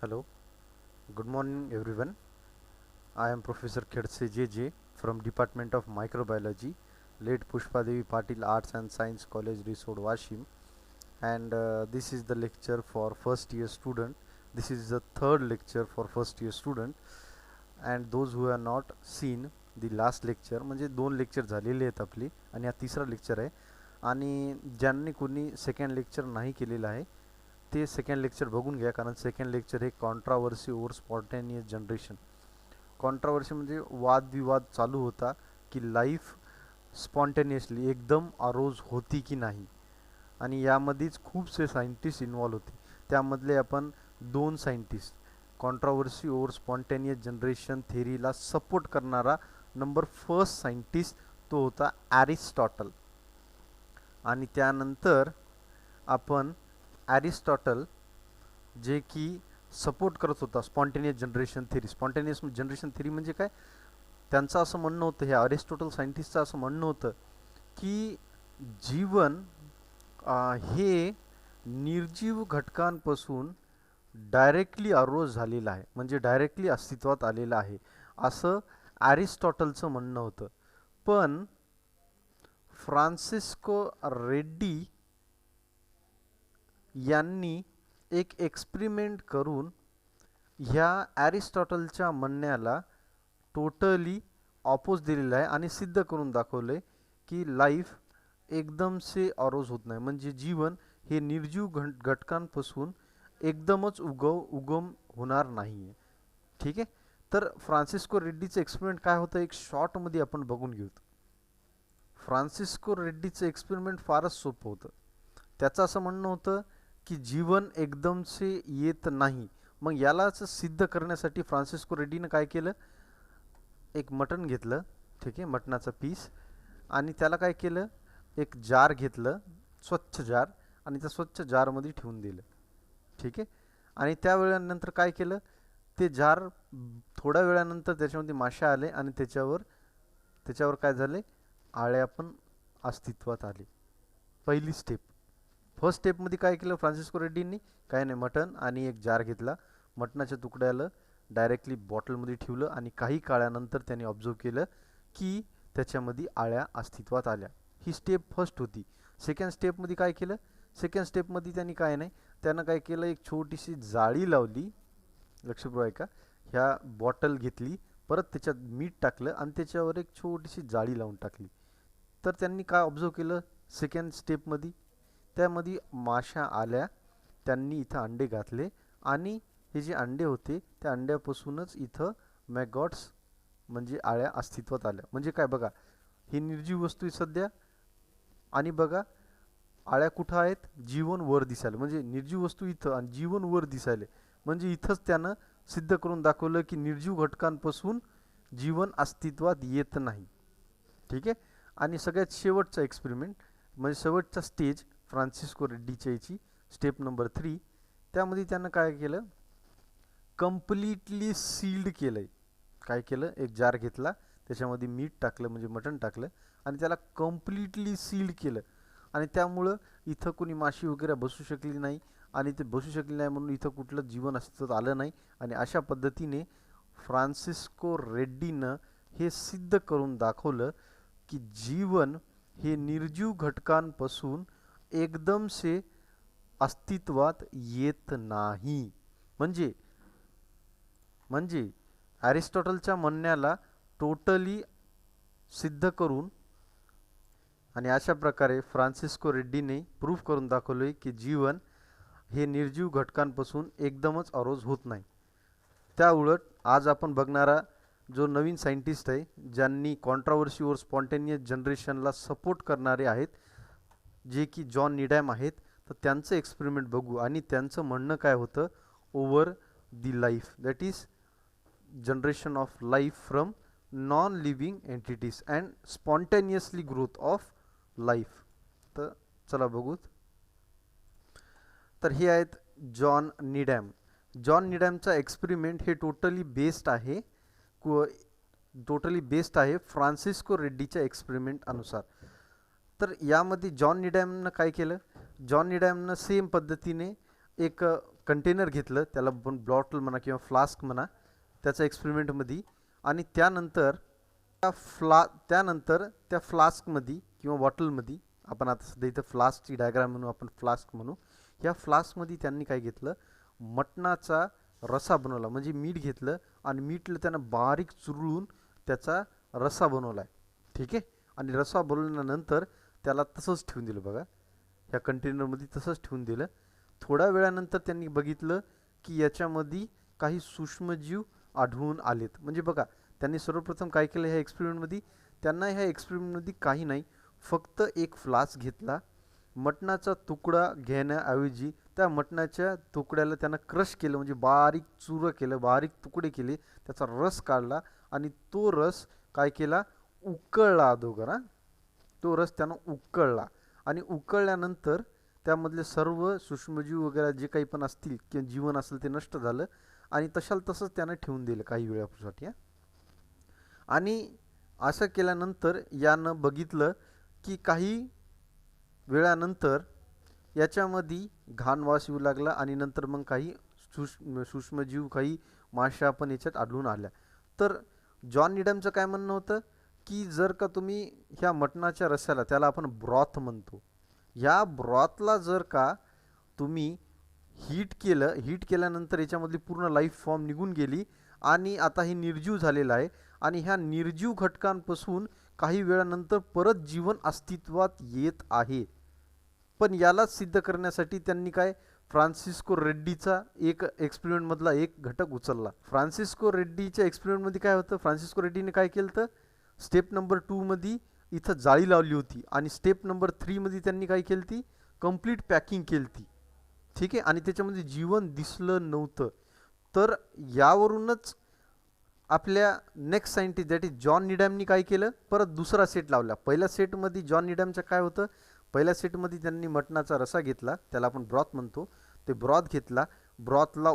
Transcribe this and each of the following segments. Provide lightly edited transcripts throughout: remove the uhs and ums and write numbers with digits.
Hello, good morning everyone. I am Professor Khedse JJ from Department of Microbiology, late Pushpadevi Patil Arts and Science College, Resort, Washim. And this is the lecture for first year student. This is the third lecture for first year student. And those who have not seen the last lecture, म्हणजे दोन lecture झालेले आहेत आपली आणि हा तिसरा lecture आहे. आणि ज्यांनी कोणी सेकंड लेक्चर नाही केलेलं आहे ते सेकंड लेक्चर बघून घ्या, कारण सेकंड लेक्चर हे controversy over spontaneous generation. Controversy म्हणजे वादविवाद चालू होता की लाईफ स्पॉन्टेनियसली एकदम अरोज होती की नाही, आणि यामध्येच खूपसे सायंटिस्ट इन्व्हॉल्व होते. त्यामधले आपण दोन scientist, controversy over spontaneous generation थेरीला सपोर्ट करणारा नंबर फर्स्ट सायंटिस्ट तो होता ॲरिस्टॉटल. आणि त्यानंतर आपण ॲरिस्टॉटल जे की सपोर्ट करत होता spontaneous generation theory. Spontaneous generation theory म्हणजे काय, त्यांचं असं म्हणणं होतं, हे अरिस्टॉटल सायंटिस्टचं असं म्हणणं होतं की जीवन हे निर्जीव घटकांपासून डायरेक्टली अरोज झालेलं आहे, म्हणजे डायरेक्टली अस्तित्वात आलेलं आहे, असं ॲरिस्टॉटलचं म्हणणं होतं. पण फ्रान्सिस्को रेड्डी यांनी एक एक्सपेरिमेंट करून ह्या ॲरिस्टॉटलच्या म्हणण्याला टोटली ऑपोज दिलेला आहे आणि सिद्ध करून दाखवले की लाईफ एकदम से अरोज होत नाही, म्हणजे जीवन हे निर्जीव घटकांपासून एकदमच उगम होणार नाही आहे. ठीक आहे, तर फ्रान्सिस्को रेड्डीचं एक्सपेरिमेंट काय होतं एक शॉर्टमध्ये आपण बघून घेऊ. फ्रान्सिस्को रेड्डीचं एक्सपेरिमेंट फारच सोपं होतं. त्याचं असं म्हणणं होतं की जीवन एकदम से येत नाही. मग यालाच सिद्ध करण्यासाठी फ्रान्सिस्को रेड्डीनं काय केलं, एक मटण घेतलं, ठीक आहे, मटणाचा पीस, आणि त्याला काय केलं, एक जार घेतलं, स्वच्छ जार, आणि त्या स्वच्छ जारमध्ये ठेवून दिलं. ठीक आहे, आणि त्या वेळानंतर काय केलं, ते जार थोड्या वेळानंतर त्याच्यामध्ये मासे आले आणि त्याच्यावर काय झाले, आळ्या पण अस्तित्वात आले. पहिली स्टेप. फर्स्ट स्टेपमध्ये काय केलं फ्रान्सिस्को रेड्डींनी, काय नाही, मटण आणि एक जार घेतला, मटणाच्या तुकड्याला डायरेक्टली बॉटलमध्ये ठेवलं आणि काही काळानंतर त्यांनी ऑब्झर्व केलं की त्याच्यामध्ये आळ्या अस्तित्वात आल्या. ही स्टेप फर्स्ट होती. सेकंड स्टेपमध्ये काय केलं, सेकंड स्टेपमध्ये त्यांनी काय नाही, त्यानं काय केलं, एक छोटीशी जाळी लावली, लक्षपूर्वक ऐका, ह्या बॉटल घेतली, परत त्याच्यात मीठ टाकलं आणि त्याच्यावर एक छोटीशी जाळी लावून टाकली. तर त्यांनी काय ऑब्झर्व केलं सेकंड स्टेपमध्ये, त्यामध्ये माशा आल्या, त्यांनी इथं अंडे घातले आणि हे जे अंडे होते त्या अंड्यापासूनच इथं मॅगॉट्स म्हणजे आळ्या अस्तित्वात आल्या. म्हणजे काय बघा, ही निर्जीव वस्तू आहे सध्या, आणि बघा आळ्या कुठं आहेत, जीवन वर दिसायला, म्हणजे निर्जीव वस्तू इथं आणि जीवन वर दिसायले, म्हणजे इथंच त्यानं सिद्ध करून दाखवलं की निर्जीव घटकांपासून जीवन अस्तित्वात येत नाही. ठीक आहे, आणि सगळ्यात शेवटचा एक्सपेरिमेंट म्हणजे शेवटचा स्टेज फ्रान्सिस्को रेड्डीच्या याची स्टेप नंबर 3, त्यामध्ये त्यानं काय केलं, कम्प्लिटली सील्ड केलं आहे. काय केलं, एक जार घेतला, त्याच्यामध्ये मीठ टाकलं म्हणजे मटण टाकलं आणि त्याला कम्प्लिटली सील्ड केलं, आणि त्यामुळं इथं कोणी माशी वगैरे बसू शकली नाही, आणि ते बसू शकले नाही म्हणून इथं कुठलं जीवन अस्तित्वात आलं नाही. आणि अशा पद्धतीने फ्रान्सिस्को रेड्डीनं हे सिद्ध करून दाखवलं की जीवन हे निर्जीव घटकांपासून एकदम से अस्तित्वात येत नाही. म्हणजे ॲरिस्टॉटलच्या म्हणण्याला टोटली सिद्ध करून, आणि अशा प्रकारे फ्रान्सिस्को रेड्डीने प्रूफ करून दाखवले की जीवन हे निर्जीव घटकांपासून एकदमच अरोज होत नाही. त्या उलट आज आपण बघणारा जो नवीन सायंटिस्ट आहे, ज्यांनी कॉन्ट्रावर्सी ओवर स्पॉन्टेनियस जनरेशनला सपोर्ट करणारे आहेत, जे की जॉन निडॅम आहेत, तर त्यांचं एक्सपेरिमेंट बघू. आणि त्यांचं म्हणणं काय होतं, over the life, that is generation of life from non living entities and spontaneously growth of life. तर चला बघूत. तर हे आहेत जॉन निडॅम. जॉन निडॅमचा एक्सपेरिमेंट हे टोटली बेस्ड आहे फ्रान्सिस्को रेड्डीच्या एक्सपेरिमेंट अनुसार. तर यामध्ये जॉन निडॅमनं काय केलं, जॉन निडॅमनं सेम पद्धतीने एक कंटेनर घेतलं, त्याला आपण बॉटल म्हणा किंवा फ्लास्क म्हणा, त्याचा एक्सपेरिमेंटमध्ये, आणि त्यानंतर त्या फ्लास्कमध्ये किंवा बॉटलमध्ये, आपण आता सध्या इथं फ्लास्कची डायग्राम म्हणू, आपण फ्लास्क म्हणू, या फ्लास्कमध्ये त्यांनी काय घेतलं, मटणाचा रसा बनवला. म्हणजे मीठ घेतलं आणि मीठला त्यानं बारीक चुरळून त्याचा रसा बनवला आहे. ठीक आहे. आणि रसा बनवल्यानंतर त्याला तसंच ठेवून दिलं बघा, ह्या कंटेनरमध्ये तसंच ठेवून दिलं. थोड्या वेळानंतर त्यांनी बघितलं की याच्यामध्ये काही सूक्ष्मजीव आढळून आलेत. म्हणजे बघा, त्यांनी सर्वप्रथम काय केलं ह्या एक्सपेरिमेंटमध्ये, त्यांना ह्या एक्सपेरिमेंटमध्ये काही नाही, फक्त एक फ्लास्क घेतला, मटणाचा तुकडा घेण्याऐवजी त्या मटणाच्या तुकड्याला त्यानं क्रश केलं, म्हणजे बारीक चुरं केलं, बारीक तुकडे केले, त्याचा रस काढला आणि तो रस काय केला, उकळला अगोदर. तो रस त्यानं उकळला आणि उकळल्यानंतर त्यामधले सर्व सूक्ष्मजीव वगैरे जे काही पण असतील किंवा जीवन असेल ते नष्ट झालं आणि तसंच त्यानं ठेवून दिलं काही वेळासाठी. आणि असं केल्यानंतर यानं बघितलं की काही वेळानंतर याच्यामध्ये घाण वास येऊ लागला आणि नंतर मग काही सूक्ष्मजीव, काही माशा पण याच्यात आढळून आल्या. तर जॉन नीडमचं काय म्हणणं होतं की जर का तुम्ही ह्या मटणाच्या रस्याला, त्याला आपण ब्रॉथ म्हणतो, या ब्रॉथला जर का तुम्ही हीट केल्यानंतर याच्यामधली पूर्ण लाईफ फॉर्म निघून गेली आणि आता हे निर्जीव झालेलं आहे आणि ह्या निर्जीव घटकांपासून काही वेळानंतर परत जीवन अस्तित्वात येत आहे. पण यालाच सिद्ध करण्यासाठी त्यांनी काय, फ्रान्सिस्को रेड्डीचा एक एक्सपेरिमेंटमधला एक घटक उचलला. फ्रान्सिस्को रेड्डीच्या एक्सपेरिमेंटमध्ये काय होतं, फ्रान्सिस्को रेड्डीने काय केलं तर स्टेप नंबर 2 मध्ये इथं जाळी लावली होती आणि स्टेप नंबर 3 मध्ये त्यांनी काय केली ती कंप्लीट पॅकिंग केली ती. ठीक आहे. आणि त्याच्यामध्ये जीवन दिसलं नव्हतं. तर यावरूनच आपल्या next scientist that is John निडॅमनी काय केलं, परत दुसरा सेट लावला. पहिल्या सेटमध्ये जॉन निडॅमचं काय होतं, पहिल्या सेटमध्ये त्यांनी मटणाचा रसा घेतला, त्याला आपण ब्रॉथ म्हणतो, ते ब्रॉथ घेतला, ब्रॉथला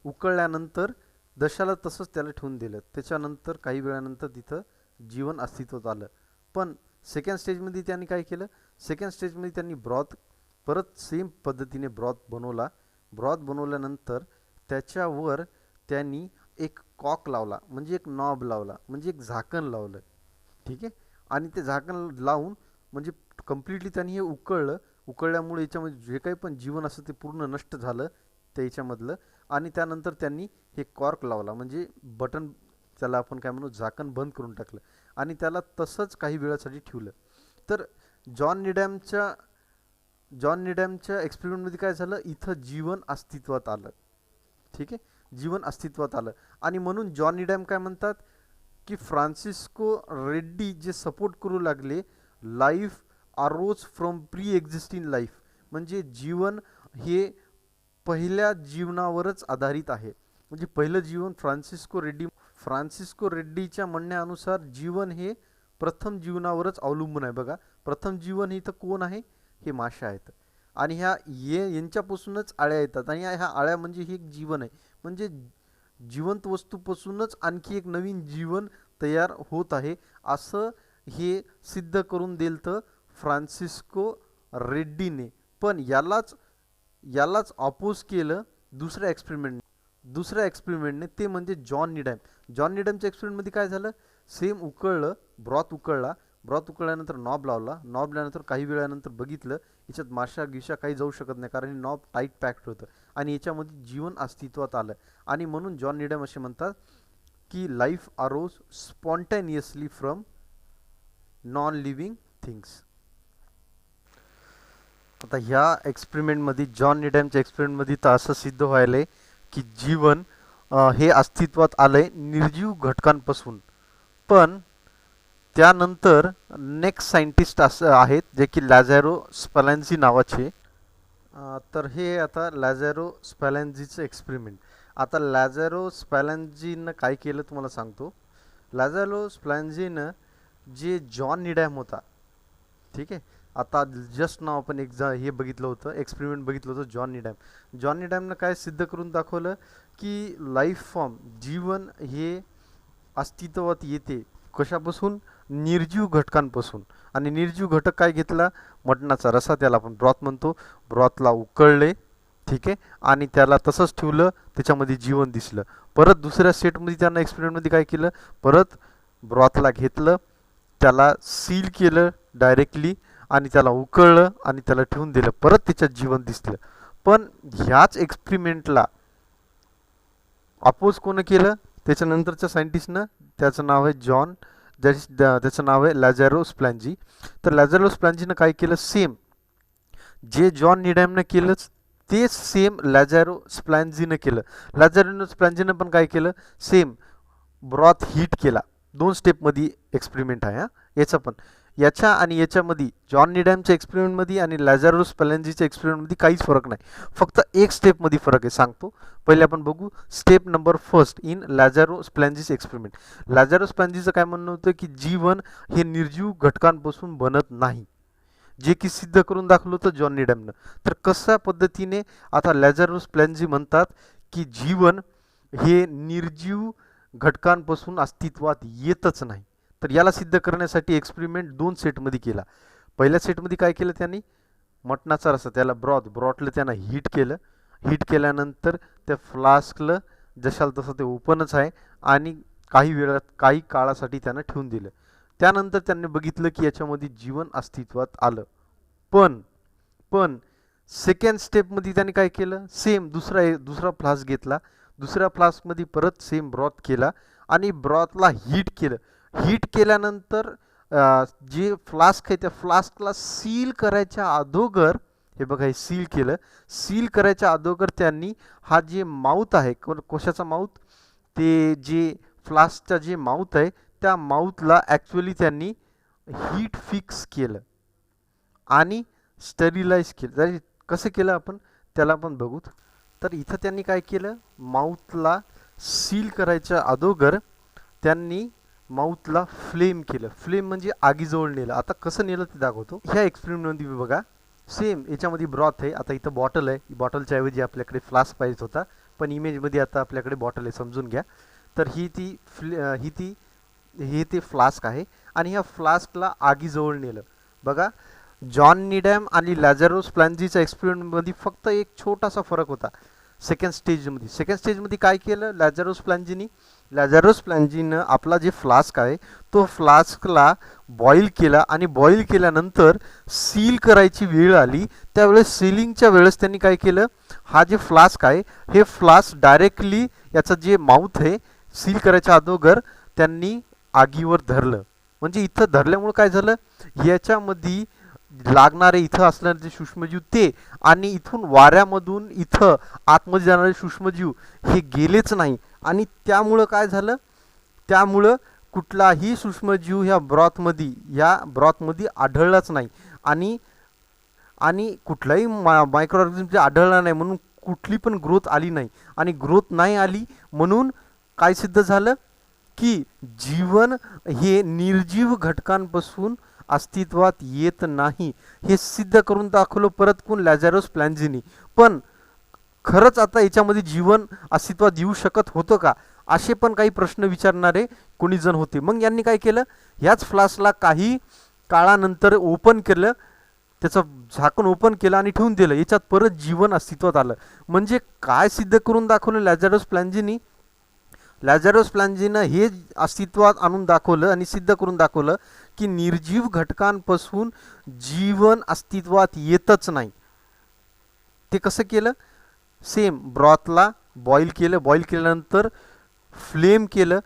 उकळल्यानंतर दशाला तसंच त्याला ठेवून दिलं. त्याच्यानंतर काही वेळानंतर तिथं जीवन अस्तित्वात आलं. पण सेकंड स्टेजमध्ये त्यांनी काय केलं, सेकंड स्टेजमध्ये त्यांनी ब्रॉथ परत सेम पद्धतीने ब्रॉथ बनवला. ब्रॉथ बनवल्यानंतर त्याच्यावर त्यांनी एक कॉक लावला, म्हणजे एक नॉब लावला, म्हणजे एक झाकण लावलं. ठीक आहे. आणि ते झाकण लावून म्हणजे कम्प्लिटली त्यांनी हे उकळल्यामुळे याच्यामध्ये जे काही पण जीवन असतं ते पूर्ण नष्ट झालं त्याच्यामधलं. आणि त्यानंतर त्यांनी हे कॉर्क लावला, म्हणजे बटन, त्याला आपण काय म्हणू, झाकण बंद करून टाकलं आणि त्याला तसंच काही वेळासाठी ठेवलं. तर जॉन निडॅमच्या एक्सपेरिमेंटमध्ये काय झालं, इथं जीवन अस्तित्वात आलं. ठीक आहे. जीवन अस्तित्वात आलं आणि म्हणून जॉन निडॅम काय म्हणतात की फ्रान्सिस्को रेड्डी जे सपोर्ट करू लागले, life arrows from pre existing life, म्हणजे जीवन हे पहिल्या जीवनावरच आधारित आहे. म्हणजे पहिलं जीवन फ्रान्सिस्को रेड्डीच्या म्हणण्यानुसार जीवन हे प्रथम जीवनावरच अवलंबून आहे. बघा, प्रथम जीवन इथं कोण आहे, हे माशा आहेत आणि यांच्यापासूनच आळ्या येतात आणि ह्या आळ्या म्हणजे हे एक जीवन आहे. म्हणजे जिवंत वस्तूपासूनच आणखी एक नवीन जीवन तयार होत आहे, असं हे सिद्ध करून दिलं तर फ्रान्सिस्को रेड्डीने. पण यालाच अपोज केलं दुसऱ्या एक्सपेरिमेंटने, ते म्हणजे जॉन निडॅमच्या एक्सपेरिमेंटमध्ये काय झालं, सेम ब्रॉथ उकळल्यानंतर नॉब लावल्यानंतर काही वेळानंतर बघितलं याच्यात माशा गिशा काही जाऊ शकत नाही, कारण नॉब टाईट पॅक्ड होतं आणि याच्यामध्ये जीवन अस्तित्वात आलं. आणि म्हणून जॉन निडॅम असे म्हणतात की life arose spontaneously from non living things. आता ह्या एक्सपेरिमेंटमध्ये, जॉन निडॅमच्या एक्सपेरिमेंटमध्ये तर असं सिद्ध व्हायलंय की जीवन हे अस्तित्वात आलंय निर्जीव घटकांपासून. पण त्यानंतर नेक्स्ट सायंटिस्ट असं आहेत जे की लॅझॅरो स्पॅलॅन्झी नावाचे. तर हे आता लॅझॅरो स्पॅलॅन्झीचं एक्सपेरिमेंट. आता लॅझॅरो स्पॅलॅन्झीनं काय केलं तुम्हाला सांगतो. लॅझॅरो स्पॅलॅन्झीनं जे जॉन निडॅम होता, ठीक आहे, आता जस्ट नाव आपण हे बघितलं होतं, एक्सपेरिमेंट बघितलं होतं जॉन निडॅमनं काय सिद्ध करून दाखवलं की लाईफ फॉर्म, जीवन हे अस्तित्वात येते कशापासून, निर्जीव घटकांपासून. आणि निर्जीव घटक काय घेतला, मटणाचा रसा, त्याला आपण ब्रॉथ म्हणतो, ब्रॉथला ठीक आहे. आणि त्याला तसंच ठेवलं, त्याच्यामध्ये जीवन दिसलं. परत दुसऱ्या सेटमध्ये त्यांना एक्सपेरिमेंटमध्ये काय केलं, परत ब्रॉथला घेतलं, त्याला सील केलं डायरेक्टली आणि त्याला उकळलं आणि त्याला ठेवून दिलं, परत त्याच्यात जीवन दिसलं. पण ह्याच एक्सपेरिमेंटला अपोज कोण केलं, त्याच्यानंतरच्या सायंटिस्टनं, त्याचं नाव आहे जॉन, त्याचं नाव आहे लॅझारो स्प्लॅन्जी. तर लॅझारो स्प्लॅन्जीनं काय केलं, सेम जे जॉन निडॅमनं केलंच तेच सेम लॅझारो स्प्लॅन्जीनं केलं. लॅझारो स्प्लॅन्जीनं पण काय केलं, सेम ब्रॉथ हीट केला. 2 स्टेपमध्ये एक्सपेरिमेंट आहे हा याचा पण. याच्या आणि याच्यामध्ये जॉन निडॅमच्या एक्सपेरिमेंटमध्ये आणि लॅझारो स्प्लॅन्जीच्या एक्सपेरिमेंटमध्ये काहीच फरक नाही, फक्त एक स्टेपमध्ये फरक आहे, सांगतो. पहिले आपण बघू step number first in Lazzaro Spallanzani's experiment. Lazzaro स्प्लॅन्जीचं काय म्हणणं होतं की जीवन हे निर्जीव घटकांपासून बनत नाही, जे की सिद्ध करून दाखवलं होतं जॉन निडॅमनं. तर कशा पद्धतीने आता लॅझारो स्प्लॅन्जी म्हणतात की जीवन हे निर्जीव घटकांपासून अस्तित्वात येतच नाही. तर याला सिद्ध करण्यासाठी एक्सपेरिमेंट 2 सेटमध्ये केला. पहिल्या सेटमध्ये काय केलं त्यांनी, मटणाचा रस्सा, त्याला ब्रॉथला त्यांना हीट केलं. हीट केल्यानंतर त्या फ्लास्कला जशाल तसं ते ओपनच आहे आणि काही काळासाठी त्यांना ठेवून दिलं. त्यानंतर त्यांनी बघितलं की याच्यामध्ये जीवन अस्तित्वात आलं. पण पण सेकंड स्टेपमध्ये त्यांनी काय केलं, सेम दुसरा फ्लास्क घेतला, दुसऱ्या फ्लास्कमध्ये परत सेम ब्रॉथ केला आणि ब्रॉथला हीट केलं. हीट केल्यानंतर जे फ्लास्क आहे त्या फ्लास्कला सील करायच्या अगोदर, हे बघा हे सील केलं, सील करायच्या अगोदर त्यांनी हा जे माउथ आहे, कोशाचा माउथ, ते जे फ्लास्कचा जे माउथ आहे त्या माउथला ॲक्च्युअली त्यांनी हीट फिक्स केलं आणि स्टरिलाइज केलं. जरी कसं केलं आपण त्याला पण बघू. तर इथं त्यांनी काय केलं, माउथला सील करायच्या अगोदर त्यांनी माउथला फ्लेम केलं. फ्लेम म्हणजे आगीजवळ नेलं. आता कसं नेलं ते दाखवतो. ह्या एक्सपेरिमेंटमध्ये बघा सेम याच्यामध्ये ब्रॉथ आहे. आता इथं बॉटल आहे, बॉटलच्या ऐवजी आपल्याकडे फ्लास्क पाहिजे होता, पण इमेजमध्ये आता आपल्याकडे बॉटल आहे, समजून घ्या. तर हे ते फ्लास्क आहे आणि ह्या फ्लास्कला आगीजवळ नेलं. बघा जॉन निडॅम आणि लॅझारो स्प्लॅन्जीच्या एक्सपेरिमेंटमध्ये फक्त एक छोटासा फरक होता सेकंड स्टेजमध्ये काय केलं लॅझारो स्प्लॅन्जीनं आपला जे फ्लास्क आहे तो फ्लास्कला बॉईल केला आणि बॉईल केल्यानंतर सील करायची वेळ आली. त्यावेळेस सीलिंगच्या वेळेस त्यांनी काय केलं, हा जे फ्लास्क आहे हे फ्लास्क डायरेक्टली याचं जे माउथ आहे सील करायच्या अगोदर त्यांनी आगीवर धरलं. म्हणजे इथं धरल्यामुळे काय झालं, याच्यामध्ये लागणारे इथं असणारे जे सूक्ष्मजीव ते आणि इथून वाऱ्यामधून इथं आतमध्ये जाणारे सूक्ष्मजीव हे गेलेच नाही आणि त्यामुळं काय झालं, त्यामुळं कुठलाही सूक्ष्मजीव ह्या ब्रॉथमध्ये आढळलाच नाही आणि कुठलाही मायक्रो ऑर्गॅनिझम आढळला नाही, म्हणून कुठली पण ग्रोथ आली नाही. आणि ग्रोथ नाही आली म्हणून काय सिद्ध झालं की जीवन हे निर्जीव घटकांपासून अस्तित्वात येत नाही, हे सिद्ध करून दाखवलं परत कोण, लॅझारो स्प्लॅन्जीनी. पण खरंच आता याच्यामध्ये जीवन अस्तित्वात येऊ शकत होतं का, असे पण काही प्रश्न विचारणारे कोणी जण होते. मग यांनी काय केलं, ह्याच फ्लास्कला काही काळानंतर ओपन केलं, त्याचं झाकण ओपन केलं आणि ठेवून दिलं, याच्यात परत जीवन अस्तित्वात आलं. म्हणजे काय सिद्ध करून दाखवलं लॅझारो स्प्लॅन्जीनं हे अस्तित्वात आणून दाखवलं आणि सिद्ध करून दाखवलं की निर्जीव घटकांपासून जीवन अस्तित्वात येतच नाही. ते कसं केलं, सेम ब्रॉथला बॉईल केल्यानंतर फ्लेम केलं,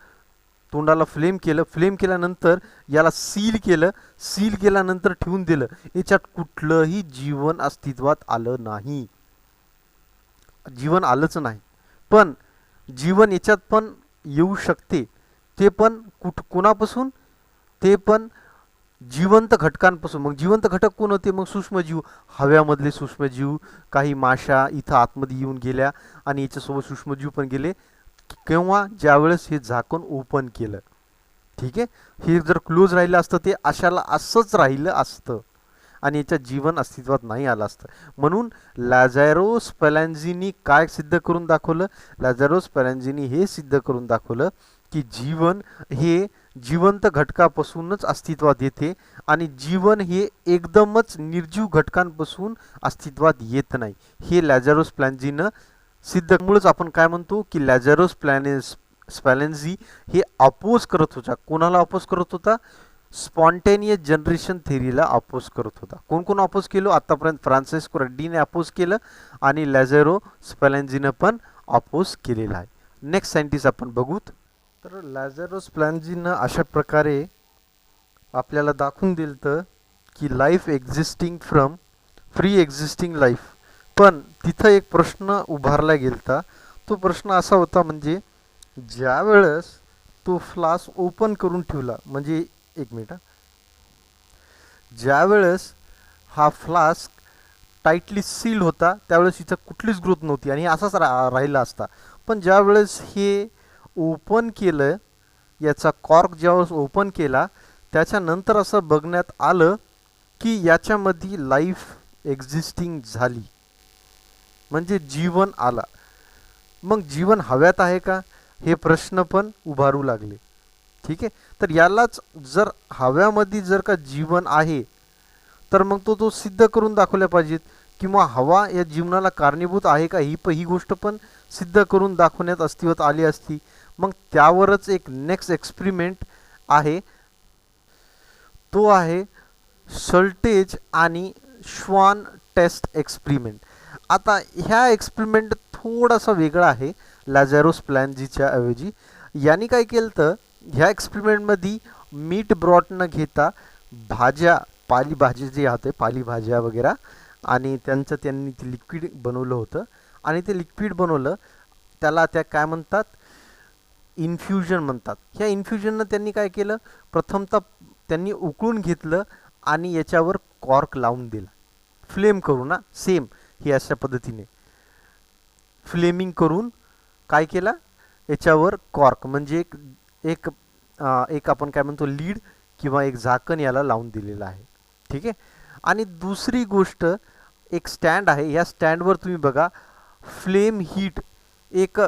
तोंडाला फ्लेम केल्यानंतर याला सील केल्यानंतर ठेवून दिलं, याच्यात कुठलंही जीवन अस्तित्वात आलं नाही, जीवन आलंच नाही. पण जीवन याच्यात पण येऊ शकते, ते पण कोणापासून, ते पण जिवंत घटकांपासून. मग जिवंत घटक कोण होते, मग सूक्ष्मजीव, हव्यामधले सूक्ष्मजीव, काही माशा इथं आतमध्ये येऊन गेल्या आणि याच्यासोबत सूक्ष्मजीव पण गेले. केव्हा, ज्यावेळेस हे झाकण ओपन केलं. ठीक आहे, हे जर क्लोज राहिलं असतं ते असंच राहिलं असतं आणि याच्यात जीवन अस्तित्वात नाही आलं असतं. म्हणून लॅझारो स्प्लॅन्जीनी काय सिद्ध करून दाखवलं, लॅझारो स्प्लॅन्जीनी हे सिद्ध करून दाखवलं की जीवन हे जिवंत घटकापासूनच अस्तित्वात येते आणि जीवन हे एकदमच निर्जीव घटकांपासून अस्तित्वात येत नाही, हे लॅझारोस प्लॅन्झीनं सिद्ध. मुळेच आपण काय म्हणतो की लॅझारोस स्पॅलेन्झी हे अपोज करत होता. कोणाला अपोज करत होता? स्पॉन्टेनियस जनरेशन थेरीला अपोज करत होता. कोण कोण अपोज केलं? आतापर्यंत फ्रान्सिस्को रेड्डीने अपोज केलं आणि लॅझारो स्पॅलेन्झीनं पण अपोज केलेला आहे. नेक्स्ट सायंटिस्ट आपण बघूत. तर लॅझारोस प्लॅन्झीनं अशा प्रकारे आपल्याला दाखवून दिलं की life existing from free existing life. पण तिथं एक प्रश्न उभारला गेलता. तो प्रश्न असा होता, म्हणजे ज्या वेळेस तो फ्लास्क ओपन करून ठेवला, म्हणजे एक मिनिट, ज्या वेळेस हा फ्लास्क टाईटली सील होता त्यावेळेस इथं कुठलीच ग्रोथ नव्हती आणि असाच राहिला असता. पण ज्या वेळेस हे ओपन केलं, याचा कॉर्क ज्यावेळेस ओपन केला त्याच्यानंतर असं बघण्यात आलं की याच्यामध्ये लाईफ एक्झिस्टिंग झाली, म्हणजे जीवन आला. मग जीवन हव्यात आहे का, हे प्रश्न पण उभारू लागले. ठीक आहे, तर यालाच जर हव्यामध्ये जर का जीवन आहे तर मग तो सिद्ध करून दाखवल्या पाहिजेत, किंवा हवा या जीवनाला कारणीभूत आहे का, ही गोष्ट पण सिद्ध करून दाखवण्यात अस्तित्वात आली असती. मग त्यावरच एक नेक्स्ट एक्सपेरिमेंट आहे, तो आहे शल्टेज आणि श्वान टेस्ट एक्सपेरिमेंट. आता ह्या एक्सपेरिमेंट थोडासा वेगळा आहे लॅझारोस प्लॅन्झीच्या ऐवजी. यांनी काय केलं तर ह्या एक्सपेरिमेंटमध्ये मीट ब्रॉड न घेता भाज्या, पालेभाज्या जे होते पालेभाज्या वगैरे, आणि त्यांनी ते लिक्विड बनवलं होतं. आणि ते लिक्विड बनवलं त्याला त्या काय म्हणतात, इन्फ्युजन म्हणतात. ह्या इन्फ्युजननं त्यांनी काय केलं, प्रथमतः त्यांनी उकळून घेतलं आणि याच्यावर कॉर्क लावून दिला, फ्लेम करून ना, सेम ही अशा पद्धतीने फ्लेमिंग करून काय केलं, याच्यावर कॉर्क म्हणजे एक आपण काय म्हणतो लीड किंवा एक झाकण याला लावून दिलेलं आहे. ठीक आहे. आणि दुसरी गोष्ट, एक स्टँड आहे, या स्टँडवर तुम्ही बघा फ्लेम हीट एक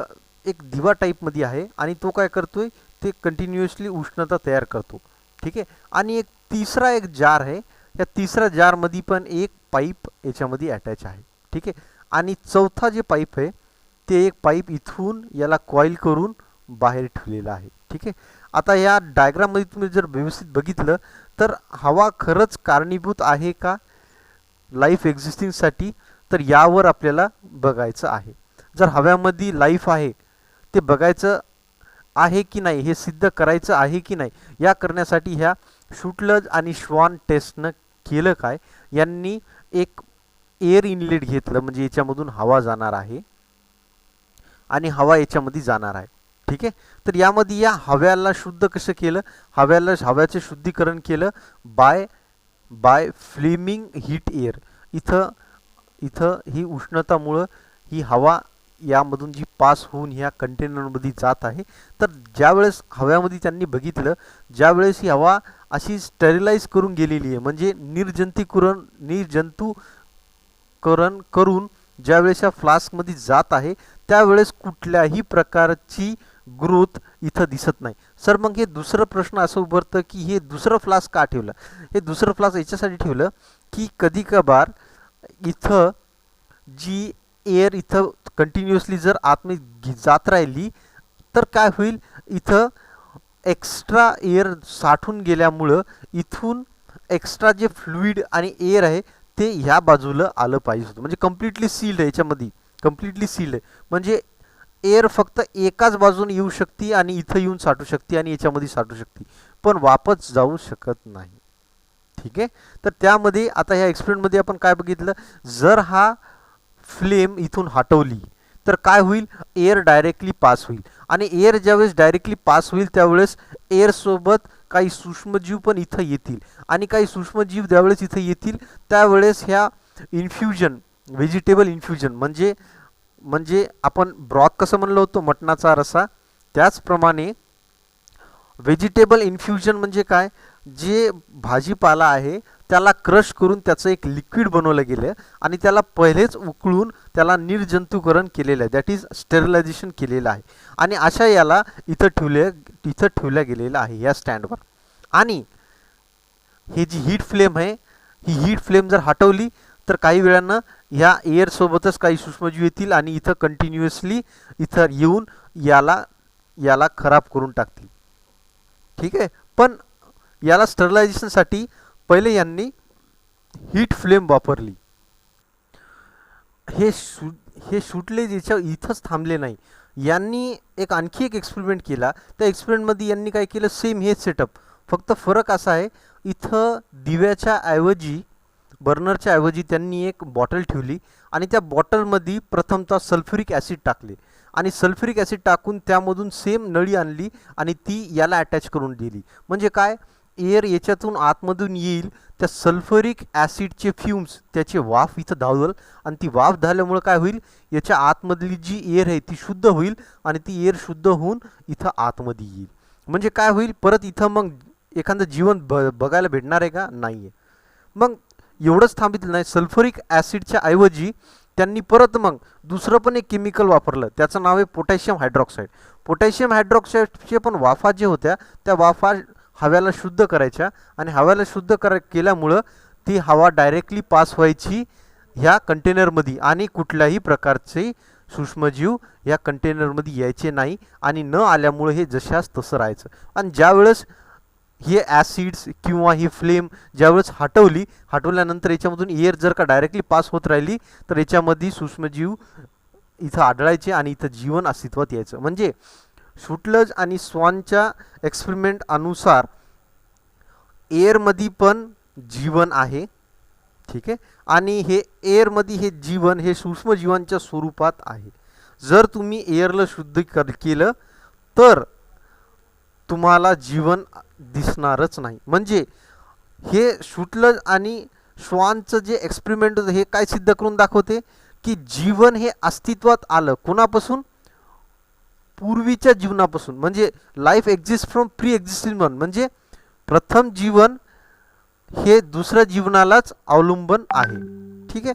दिवा टाईपमध्ये आहे आणि तो काय करतोय, ते कंटिन्युअसली उष्णता तयार करतो. ठीक आहे. आणि एक तिसरा एक जार आहे, या तिसऱ्या जारमध्ये पण एक पाईप याच्यामध्ये अटॅच आहे. ठीक आहे. आणि चौथा जे पाईप आहे ते एक पाईप इथून याला कॉईल करून बाहेर ठेवलेला आहे. ठीक आहे. आता या डायग्राममध्ये तुम्ही जर व्यवस्थित बघितलं तर हवा खरंच कारणीभूत आहे का लाईफ एक्झिस्टिंगसाठी, तर यावर आपल्याला बघायचं आहे. जर हव्यामध्ये लाईफ आहे ते बघायचं आहे की नाही, हे सिद्ध करायचं आहे की नाही, या करण्यासाठी ह्या शुटलज आणि श्वान टेस्टनं केलं काय, यांनी एक एअर इनलेट घेतलं, म्हणजे याच्यामधून हवा जाणार आहे आणि हवा याच्यामध्ये जाणार आहे. ठीक आहे. तर यामध्ये या हव्याला शुद्ध कसं केलं, हव्याचे शुद्धीकरण केलं बाय फ्लेमिंग हीट एअर. इथं ही उष्णतामुळं ही हवा यामधून जी पास होऊन ह्या कंटेनरमध्ये जात आहे. तर ज्यावेळेस हव्यामध्ये त्यांनी बघितलं, ज्यावेळेस ही हवा अशी स्टेरिलाइज करून गेलेली आहे, म्हणजे निर्जंतुकरण करून ज्यावेळेस या फ्लास्कमध्ये जात आहे त्यावेळेस कुठल्याही प्रकारची ग्रोथ इथं दिसत नाही. सर मग हे दुसरं प्रश्न असं उभरतं की हे दुसरं फ्लास्क का ठेवलं. हे दुसरं फ्लास्क याच्यासाठी ठेवलं की कधी कभार इथं जी एअर इथं कंटिन्युअसली जर आतमध्ये जात राहिली तर काय होईल, इथं एक्स्ट्रा एअर साठून गेल्यामुळं इथून एक्स्ट्रा जे फ्लुइड आणि एअर आहे ते ह्या बाजूला आलं पाहिजे होतं. म्हणजे कम्प्लिटली सील्ड आहे, याच्यामध्ये कम्प्लिटली सील्ड आहे, म्हणजे एअर फक्त एकाच बाजूने येऊ शकते आणि इथं येऊन साठू शकते आणि याच्यामध्ये साठू शकते, पण वापस जाऊ शकत नाही. ठीक आहे. तर त्यामध्ये आता ह्या एक्सपेरिमेंटमध्ये आपण काय बघितलं, जर हा फ्लेम इथून हटवली तर काय होईल, एअर डायरेक्टली पास होईल. आणि एअर ज्यावेळेस डायरेक्टली पास होईल त्यावेळेस एअरसोबत काही सूक्ष्मजीव पण इथं येतील, आणि काही सूक्ष्मजीव ज्यावेळेस इथं येतील त्यावेळेस ह्या इन्फ्युजन, व्हेजिटेबल इन्फ्युजन म्हणजे आपण ब्रॉथ कसं म्हणलं होतं मटणाचा रसा, त्याचप्रमाणे व्हेजिटेबल इन्फ्युजन म्हणजे काय, जे भाजीपाला आहे त्याला क्रश करून त्याचं एक लिक्विड बनवलं गेलं आणि त्याला पहिलेच उकळून त्याला निर्जंतुकरण केलेलं आहे, दॅट इज स्टेरिलायझेशन केलेलं आहे. आणि अशा याला इथं ठेवल्या गेलेलं आहे या स्टँडवर. आणि हे जी हीट फ्लेम आहे, ही हीट फ्लेम जर हटवली तर काही वेळानं ह्या एअरसोबतच काही सूक्ष्मजीव येतील आणि इथं कंटिन्युअसली इथं येऊन याला खराब करून टाकतील. ठीक आहे. पण याला स्टरलायझेशनसाठी पहिले यांनी हीट फ्लेम वापरली. हे सुटले ज्याच्या इथंच थांबले नाही, यांनी आणखी एक एक्सपेरिमेंट केला. त्या एक्सपेरिमेंटमध्ये यांनी काय केलं, सेम हेच सेटअप, फक्त फरक असा आहे इथं दिव्याच्या ऐवजी, बर्नरच्या ऐवजी त्यांनी एक बॉटल ठेवली आणि त्या बॉटलमध्ये प्रथमतः सल्फ्युरिक ॲसिड टाकले आणि सल्फ्युरिक ॲसिड टाकून त्यामधून सेम नळी आणली आणि ती याला अटॅच करून दिली. म्हणजे काय, एअर याच्यातून आतमधून येईल, त्या सल्फ्युरिक ॲसिडचे फ्युम्स त्याचे वाफ इथं धावल आणि ती वाफ धावल्यामुळं काय होईल, याच्या आतमधली जी एअर आहे ती शुद्ध होईल आणि ती एअर शुद्ध होऊन इथं आतमध्ये येईल. म्हणजे काय होईल, परत इथं मग एखादं जीवन बघायला भेटणार आहे का, नाही आहे. मग एवढंच थांबितलं नाही, सल्फ्युरिक ॲसिडच्या ऐवजी त्यांनी परत मग दुसरं पण एक केमिकल वापरलं, त्याचं नाव आहे पोटॅशियम हायड्रॉक्साईड. पोटॅशियम हायड्रॉक्साईडचे पण वाफा जे होत्या त्या वाफा हव्याला शुद्ध करायच्या आणि हव्याला शुद्ध केल्यामुळं ती हवा डायरेक्टली पास व्हायची ह्या कंटेनरमध्ये आणि कुठल्याही प्रकारचे सूक्ष्मजीव या कंटेनरमध्ये यायचे नाही आणि न आल्यामुळं हे जशास तसं राहायचं. आणि ज्यावेळेस हे ॲसिड्स किंवा ही फ्लेम ज्यावेळेस हटवल्यानंतर याच्यामधून एअर जर का डायरेक्टली पास होत राहिली तर याच्यामध्ये सूक्ष्मजीव इथं आढळायचे आणि इथं जीवन अस्तित्वात यायचं. म्हणजे शुटलज आणि स्वानच्या एक्सपेरिमेंट अनुसार एअरमध्ये पण जीवन आहे. ठीक आहे. आणि हे एअरमध्ये हे जीवन हे सूक्ष्मजीवांच्या स्वरूपात आहे. जर तुम्ही एअरला शुद्ध केलं तर तुम्हाला जीवन दिसणारच नाही. म्हणजे हे शुटलज आणि श्वानचं जे एक्सपेरिमेंट होतं हे काय सिद्ध करून दाखवते की जीवन हे अस्तित्वात आलं कोणापासून, पूर्वीच्या जीवनापासून. म्हणजे life exist from pre existing one, म्हणजे प्रथम जीवन हे दुसऱ्या जीवनालाच अवलंबून आहे. ठीक आहे.